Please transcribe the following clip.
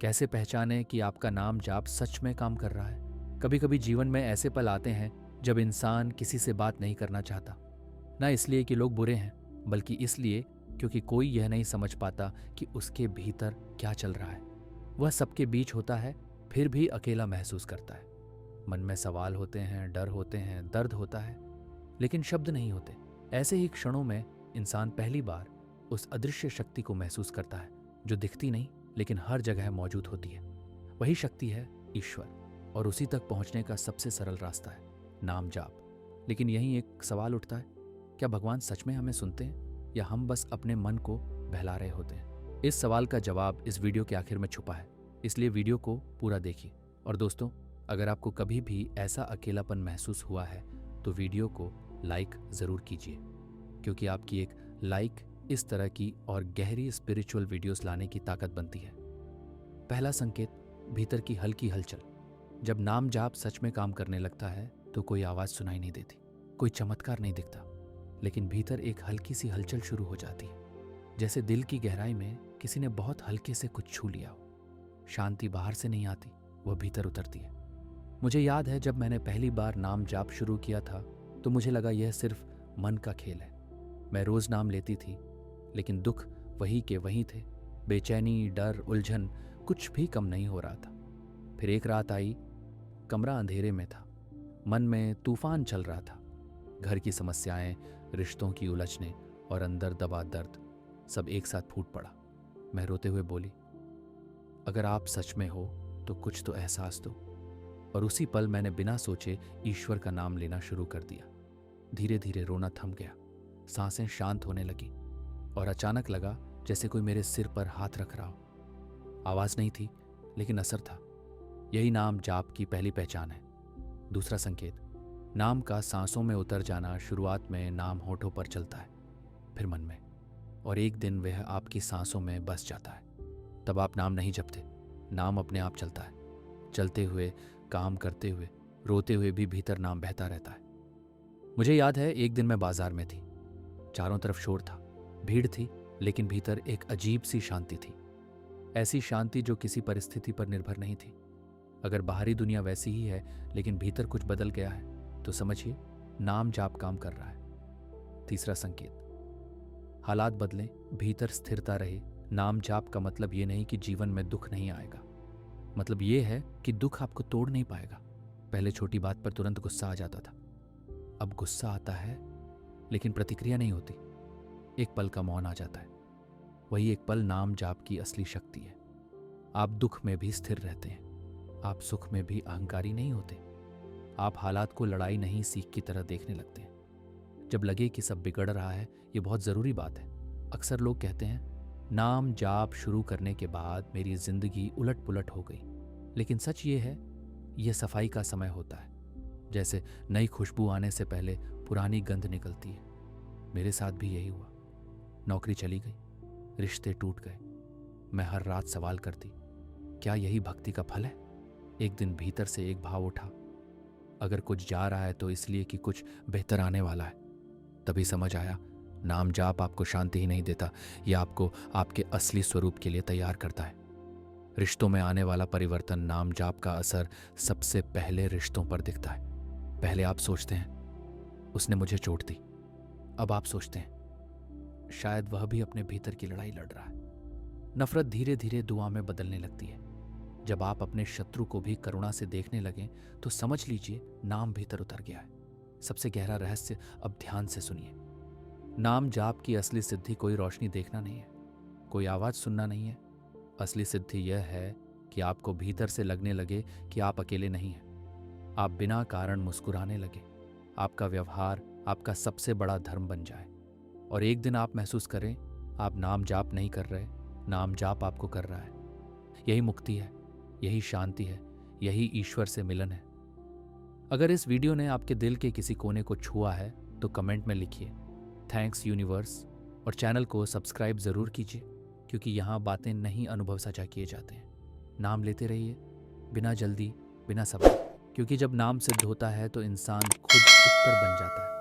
कैसे पहचानें कि आपका नाम जाप सच में काम कर रहा है? कभी कभी जीवन में ऐसे पल आते हैं जब इंसान किसी से बात नहीं करना चाहता, ना इसलिए कि लोग बुरे हैं, बल्कि इसलिए क्योंकि कोई यह नहीं समझ पाता कि उसके भीतर क्या चल रहा है। वह सबके बीच होता है, फिर भी अकेला महसूस करता है। मन में सवाल होते हैं, डर होते हैं, दर्द होता है, लेकिन शब्द नहीं होते। ऐसे ही क्षणों में इंसान पहली बार उस अदृश्य शक्ति को महसूस करता है जो दिखती नहीं लेकिन हर जगह मौजूद होती है। वही शक्ति है ईश्वर, और उसी तक पहुंचने का सबसे सरल रास्ता है नाम जाप। लेकिन यहीं एक सवाल उठता है, क्या भगवान सच में हमें सुनते हैं या हम बस अपने मन को बहला रहे होते हैं? इस सवाल का जवाब इस वीडियो के आखिर में छुपा है, इसलिए वीडियो को पूरा देखिए। और दोस्तों, अगर आपको कभी भी ऐसा अकेलापन महसूस हुआ है तो वीडियो को लाइक ज़रूर कीजिए, क्योंकि आपकी एक लाइक इस तरह की और गहरी स्पिरिचुअल वीडियोस लाने की ताकत बनती है। पहला संकेत, भीतर की हल्की हलचल। जब नाम जाप सच में काम करने लगता है तो कोई आवाज़ सुनाई नहीं देती, कोई चमत्कार नहीं दिखता, लेकिन भीतर एक हल्की सी हलचल शुरू हो जाती है, जैसे दिल की गहराई में किसी ने बहुत हल्के से कुछ छू लिया हो। शांति बाहर से नहीं आती, वह भीतर उतरती है। मुझे याद है जब मैंने पहली बार नाम जाप शुरू किया था तो मुझे लगा यह सिर्फ मन का खेल है। मैं रोज़ नाम लेती थी, लेकिन दुख वही के वही थे। बेचैनी, डर, उलझन, कुछ भी कम नहीं हो रहा था। फिर एक रात आई, कमरा अंधेरे में था, मन में तूफान चल रहा था। घर की समस्याएं, रिश्तों की उलझने और अंदर दबा दर्द सब एक साथ फूट पड़ा। मैं रोते हुए बोली, अगर आप सच में हो तो कुछ तो एहसास दो। और उसी पल मैंने बिना सोचे ईश्वर का नाम लेना शुरू कर दिया। धीरे धीरे रोना थम गया, सांसें शांत होने लगी, और अचानक लगा जैसे कोई मेरे सिर पर हाथ रख रहा हो। आवाज़ नहीं थी, लेकिन असर था। यही नाम जाप की पहली पहचान है। दूसरा संकेत, नाम का सांसों में उतर जाना। शुरुआत में नाम होठों पर चलता है, फिर मन में, और एक दिन वह आपकी सांसों में बस जाता है। तब आप नाम नहीं जपते, नाम अपने आप चलता है। चलते हुए, काम करते हुए, रोते हुए भी भीतर नाम बहता रहता है। मुझे याद है एक दिन मैं बाजार में थी, चारों तरफ शोर था, भीड़ थी, लेकिन भीतर एक अजीब सी शांति थी। ऐसी शांति जो किसी परिस्थिति पर निर्भर नहीं थी। अगर बाहरी दुनिया वैसी ही है लेकिन भीतर कुछ बदल गया है तो समझिए नाम जाप काम कर रहा है। तीसरा संकेत, हालात बदलें, भीतर स्थिरता रहे। नाम जाप का मतलब ये नहीं कि जीवन में दुख नहीं आएगा, मतलब ये है कि दुख आपको तोड़ नहीं पाएगा। पहले छोटी बात पर तुरंत गुस्सा आ जाता था, अब गुस्सा आता है लेकिन प्रतिक्रिया नहीं होती। एक पल का मौन आ जाता है। वही एक पल नाम जाप की असली शक्ति है। आप दुख में भी स्थिर रहते हैं, आप सुख में भी अहंकारी नहीं होते। आप हालात को लड़ाई नहीं, सीख की तरह देखने लगते हैं। जब लगे कि सब बिगड़ रहा है, ये बहुत ज़रूरी बात है। अक्सर लोग कहते हैं नाम जाप शुरू करने के बाद मेरी जिंदगी उलट पुलट हो गई, लेकिन सच ये है, यह सफाई का समय होता है। जैसे नई खुशबू आने से पहले पुरानी गंध निकलती है। मेरे साथ भी यही हुआ। नौकरी चली गई, रिश्ते टूट गए। मैं हर रात सवाल करती, क्या यही भक्ति का फल है? एक दिन भीतर से एक भाव उठा, अगर कुछ जा रहा है तो इसलिए कि कुछ बेहतर आने वाला है। तभी समझ आया, नाम जाप आपको शांति ही नहीं देता, यह आपको आपके असली स्वरूप के लिए तैयार करता है। रिश्तों में आने वाला परिवर्तन, नाम जाप का असर सबसे पहले रिश्तों पर दिखता है। पहले आप सोचते हैं उसने मुझे चोट दी, अब आप सोचते हैं शायद वह भी अपने भीतर की लड़ाई लड़ रहा है। नफरत धीरे धीरे दुआ में बदलने लगती है। जब आप अपने शत्रु को भी करुणा से देखने लगें तो समझ लीजिए नाम भीतर उतर गया है। सबसे गहरा रहस्य अब ध्यान से सुनिए। नाम जाप की असली सिद्धि कोई रोशनी देखना नहीं है, कोई आवाज सुनना नहीं है। असली सिद्धि यह है कि आपको भीतर से लगने लगे कि आप अकेले नहीं हैं। आप बिना कारण मुस्कुराने लगे, आपका व्यवहार आपका सबसे बड़ा धर्म बन जाए, और एक दिन आप महसूस करें आप नाम जाप नहीं कर रहे, नाम जाप आपको कर रहा है। यही मुक्ति है, यही शांति है, यही ईश्वर से मिलन है। अगर इस वीडियो ने आपके दिल के किसी कोने को छुआ है तो कमेंट में लिखिए थैंक्स यूनिवर्स, और चैनल को सब्सक्राइब ज़रूर कीजिए, क्योंकि यहाँ बातें नहीं अनुभव साझा किए जाते हैं। नाम लेते रहिए, बिना जल्दी, बिना सब्र, क्योंकि जब नाम सिद्ध होता है तो इंसान खुद उत्तर बन जाता है।